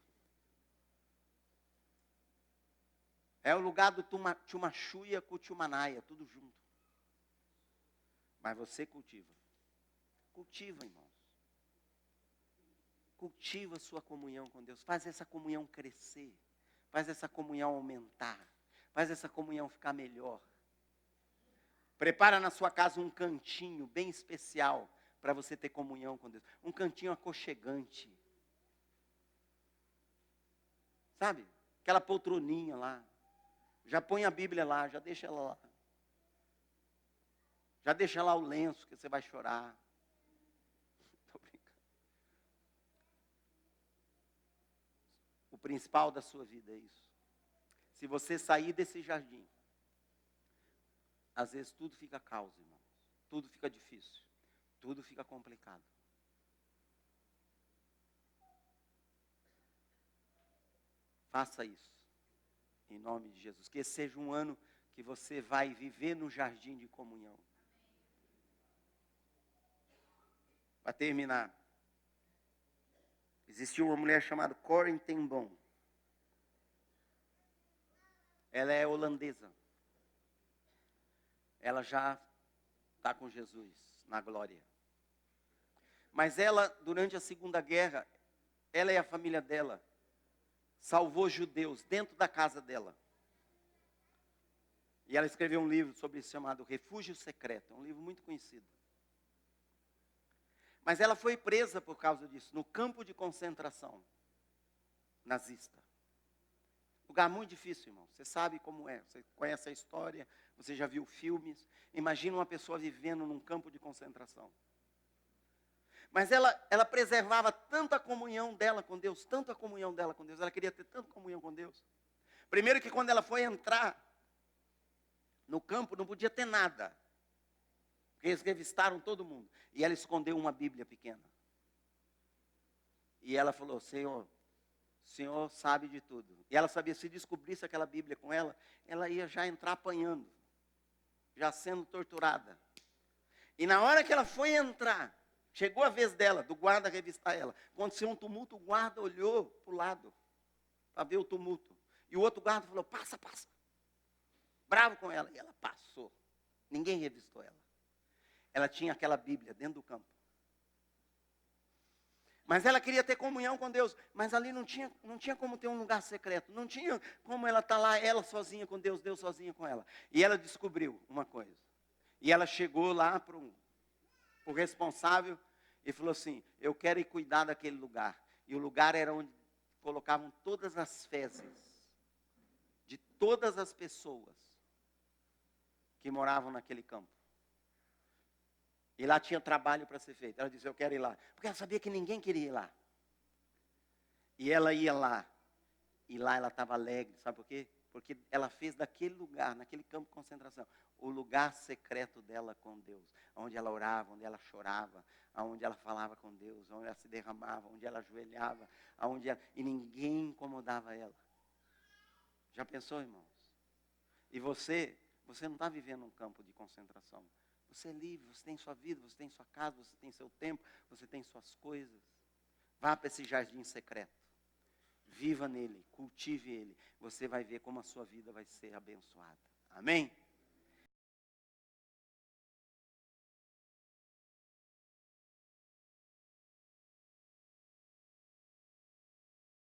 É o lugar do Tumachuia com o Tumanaia, tudo junto. Mas você cultiva. Cultiva, irmãos. Cultiva a sua comunhão com Deus. Faz essa comunhão crescer. Faz essa comunhão aumentar. Faz essa comunhão ficar melhor. Prepara na sua casa um cantinho bem especial para você ter comunhão com Deus. Um cantinho aconchegante. Sabe? Aquela poltroninha lá. Já põe a Bíblia lá, já deixa ela lá. Já deixa lá o lenço que você vai chorar. Estou brincando. O principal da sua vida é isso. Se você sair desse jardim, às vezes tudo fica caos, irmãos. Tudo fica difícil. Tudo fica complicado. Faça isso. Em nome de Jesus. Que esse seja um ano que você vai viver no jardim de comunhão. Para terminar. Existiu uma mulher chamada Corrie ten Boom. Ela é holandesa. Ela já está com Jesus na glória. Mas ela, durante a Segunda Guerra, ela e a família dela salvou judeus dentro da casa dela. E ela escreveu um livro sobre isso chamado Refúgio Secreto. É um livro muito conhecido. Mas ela foi presa por causa disso, no campo de concentração nazista. Lugar muito difícil, irmão. Você sabe como é. Você conhece a história, você já viu filmes. Imagina uma pessoa vivendo num campo de concentração. Mas ela preservava tanta comunhão dela com Deus, tanta comunhão dela com Deus. Ela queria ter tanta comunhão com Deus. Primeiro que quando ela foi entrar no campo, não podia ter nada. Porque eles revistaram todo mundo. E ela escondeu uma Bíblia pequena. E ela falou, Senhor, o Senhor sabe de tudo. E ela sabia, se descobrisse aquela Bíblia com ela, ela ia já entrar apanhando. Já sendo torturada. E na hora que ela foi entrar, chegou a vez dela, do guarda revistar ela. Aconteceu um tumulto, o guarda olhou para o lado, para ver o tumulto. E o outro guarda falou, passa. Bravo com ela. E ela passou. Ninguém revistou ela. Ela tinha aquela Bíblia dentro do campo. Mas ela queria ter comunhão com Deus. Mas ali não tinha como ter um lugar secreto. Não tinha como ela estar lá, ela sozinha com Deus, Deus sozinha com ela. E ela descobriu uma coisa. E ela chegou lá para o responsável e falou assim, eu quero ir cuidar daquele lugar. E o lugar era onde colocavam todas as fezes de todas as pessoas que moravam naquele campo. E lá tinha trabalho para ser feito. Ela disse, eu quero ir lá. Porque ela sabia que ninguém queria ir lá. E ela ia lá. E lá ela estava alegre. Sabe por quê? Porque ela fez daquele lugar, naquele campo de concentração, o lugar secreto dela com Deus. Onde ela orava, onde ela chorava, onde ela falava com Deus, onde ela se derramava, onde ela ajoelhava, e ninguém incomodava ela. Já pensou, irmãos? E você não está vivendo um campo de concentração. Você é livre, você tem sua vida, você tem sua casa, você tem seu tempo, você tem suas coisas. Vá para esse jardim secreto. Viva nele, cultive ele. Você vai ver como a sua vida vai ser abençoada. Amém?